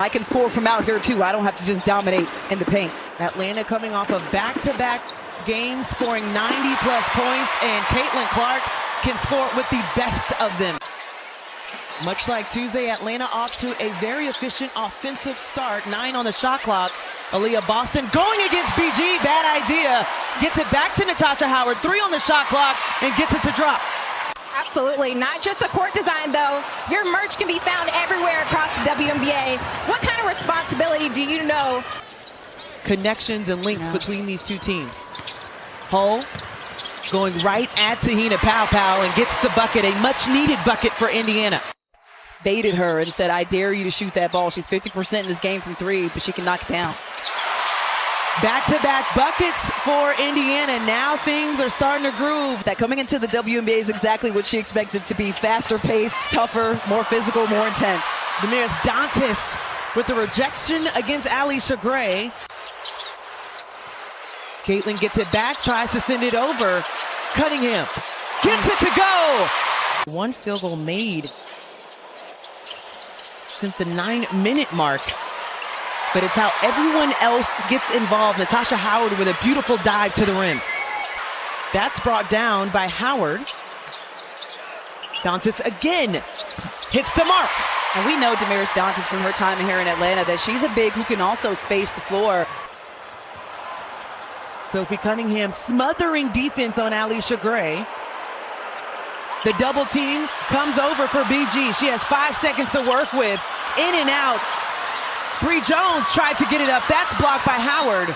I can score from out here too. I don't have to just dominate in the paint. Atlanta coming off of back-to-back games, scoring 90-plus points, and Caitlin Clark can score with the best of them. Much like Tuesday, Atlanta off to a very efficient offensive start. 9 on the shot clock. Aaliyah Boston going against BG. Bad idea. Gets it back to Natasha Hoard. 3 on the shot clock and gets it to drop. Absolutely. Not just a court design, though. Your merch can be found everywhere across the WNBA. What kind of responsibility do you know? Connections and links between these two teams. Hull going right at Tahina Pow and gets the bucket, a much-needed bucket for Indiana. Baited her and said, I dare you to shoot that ball. She's 50% in this game from 3, but she can knock it down. Back-to-back buckets for Indiana. Now things are starting to groove. That coming into the WNBA is exactly what she expected to be. Faster pace, tougher, more physical, more intense. Damaris Dantas with the rejection against Alicia Gray. Caitlin gets it back, tries to send it over. Cunningham gets it to go. 1 field goal made since the 9-minute mark. But it's how everyone else gets involved. Natasha Hoard with a beautiful dive to the rim. That's brought down by Howard. Dantas again hits the mark. And we know Damaris Dantas from her time here in Atlanta that she's a big who can also space the floor. Sophie Cunningham smothering defense on Alicia Gray. The double team comes over for BG. She has 5 seconds to work with. In and out. Bree Jones tried to get it up. That's blocked by Howard.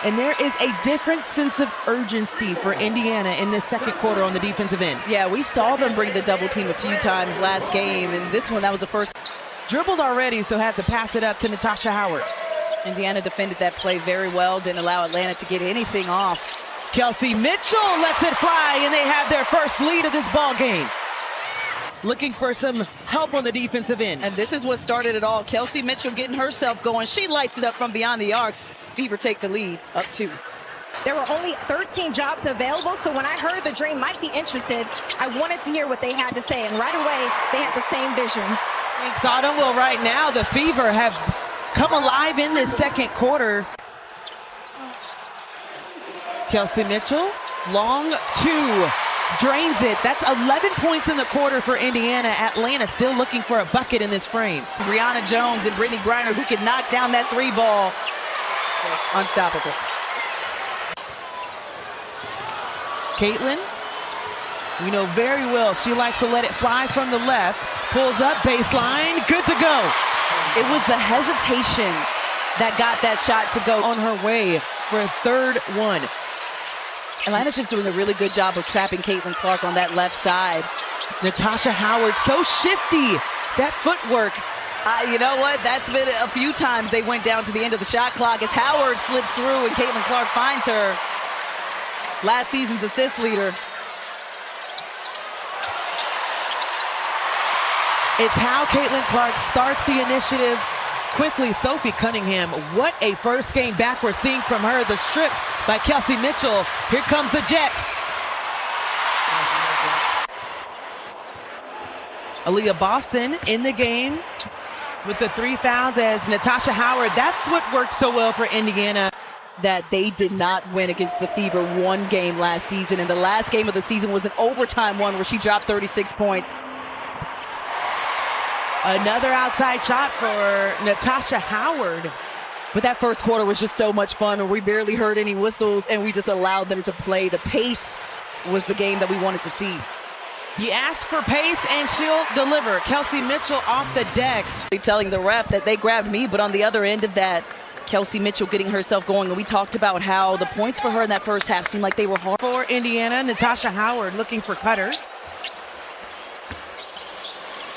And there is a different sense of urgency for Indiana in this second quarter on the defensive end. Yeah, we saw them bring the double team a few times last game, and this one, that was the first. Dribbled already, so had to pass it up to Natasha Hoard. Indiana defended that play very well, didn't allow Atlanta to get anything off. Kelsey Mitchell lets it fly, and they have their first lead of this ball game. Looking for some help on the defensive end. And this is what started it all. Kelsey Mitchell getting herself going. She lights it up from beyond the arc. Fever take the lead, up 2. There were only 13 jobs available, so when I heard the Dream might be interested, I wanted to hear what they had to say, and right away, they had the same vision. Thanks, Autumn. Well, right now, the Fever have come alive in this second quarter. Kelsey Mitchell, long 2. Drains it. That's 11 points in the quarter for Indiana. Atlanta still looking for a bucket in this frame. Brianna Jones and Brittany Griner, who can knock down that 3 ball. Unstoppable. Caitlin, we know very well she likes to let it fly from the left. Pulls up, baseline, good to go. It was the hesitation that got that shot to go. On her way for a third one. Atlanta's just doing a really good job of trapping Caitlin Clark on that left side. Natasha Hoard, so shifty. That footwork. You know what? That's been a few times they went down to the end of the shot clock as Howard slips through and Caitlin Clark finds her. Last season's assist leader. It's how Caitlin Clark starts the initiative quickly. Sophie Cunningham, what a first game back we're seeing from her. The strip by Kelsey Mitchell. Here comes the Jets. Aaliyah Boston in the game with the 3 fouls as Natasha Hoard. That's what worked so well for Indiana. That they did not win against the Fever 1 game last season, and the last game of the season was an overtime one where she dropped 36 points. Another outside shot for Natasha Hoard. But that first quarter was just so much fun, and we barely heard any whistles, and we just allowed them to play. The pace was the game that we wanted to see. You ask for pace, and she'll deliver. Kelsey Mitchell off the deck. Telling the ref that they grabbed me, but on the other end of that, Kelsey Mitchell getting herself going. And we talked about how the points for her in that first half seemed like they were hard. For Indiana, Natasha Hoard looking for cutters.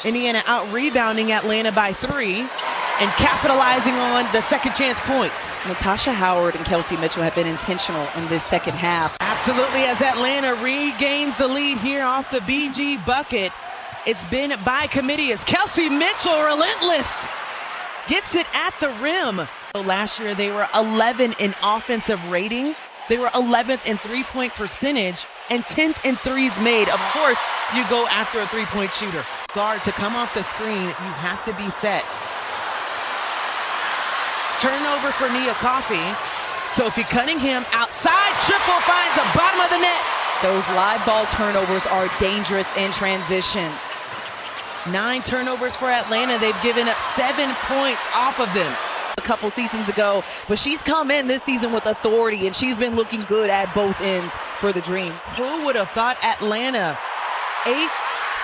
Indiana out-rebounding Atlanta by 3 and capitalizing on the second chance points. Natasha Hoard and Kelsey Mitchell have been intentional in this second half. Absolutely, as Atlanta regains the lead here off the BG bucket. It's been by committee as Kelsey Mitchell, relentless, gets it at the rim. Last year, they were 11 in offensive rating. They were 11th in three-point percentage and 10th in threes made. Of course, you go after a three-point shooter. Guard to come off the screen, you have to be set. turnover for Nia Coffey. Sophie Cunningham outside, triple, finds the bottom of the net. Those live ball turnovers are dangerous in transition. 9 turnovers for Atlanta. They've given up 7 points off of them. A couple seasons ago, but she's come in this season with authority, and she's been looking good at both ends for the Dream. Who would have thought Atlanta? 8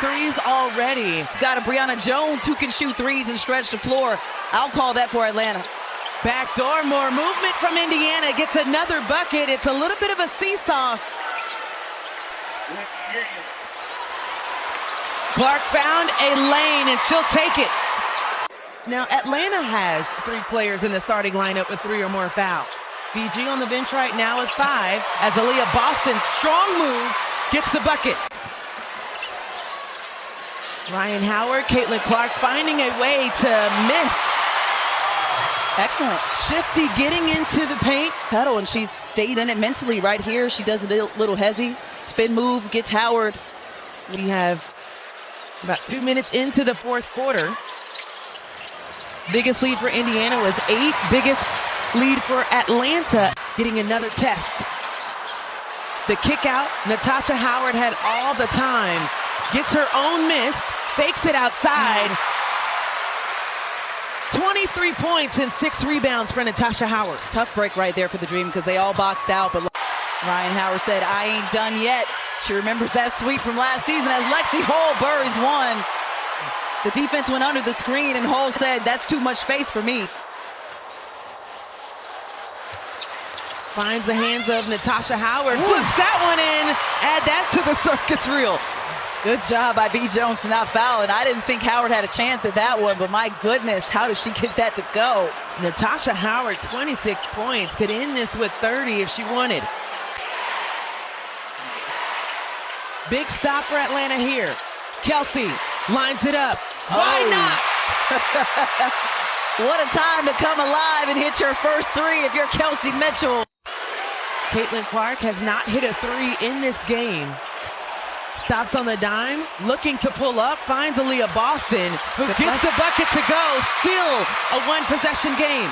threes already. Got a Brianna Jones who can shoot threes and stretch the floor. I'll call that for Atlanta. Backdoor, more movement from Indiana. Gets another bucket. It's a little bit of a seesaw. Clark found a lane, and she'll take it. Now, Atlanta has 3 players in the starting lineup with 3 or more fouls. BG on the bench right now with 5, as Aaliyah Boston's strong move gets the bucket. Ryan Howard, Caitlin Clark finding a way to miss. Excellent. Shifty getting into the paint. Pedal, and she's stayed in it mentally right here. She does a little hezzy. Spin move, gets Howard. We have about 2 minutes into the 4th quarter. Biggest lead for Indiana was 8. Biggest lead for Atlanta. Getting another test. The kick out, Natasha Hoard had all the time. Gets her own miss, fakes it outside. 23 points and 6 rebounds for Natasha Hoard. Tough break right there for the Dream because they all boxed out, but Ryan Howard said, I ain't done yet. She remembers that sweep from last season as Lexi Hull buries one. The defense went under the screen, and Hull said, that's too much space for me. Finds the hands of Natasha Hoard, flips that one in. Add that to the circus reel. Good job by B. Jones to not foul, and I didn't think Howard had a chance at that one, but my goodness, how does she get that to go? Natasha Hoard, 26 points, could end this with 30 if she wanted. Big stop for Atlanta here. Kelsey lines it up. Why not? What a time to come alive and hit your first 3 if you're Kelsey Mitchell. Caitlin Clark has not hit a 3 in this game. Stops on the dime, looking to pull up, finds Aaliyah Boston, who gets the bucket to go. Still a 1-possession game.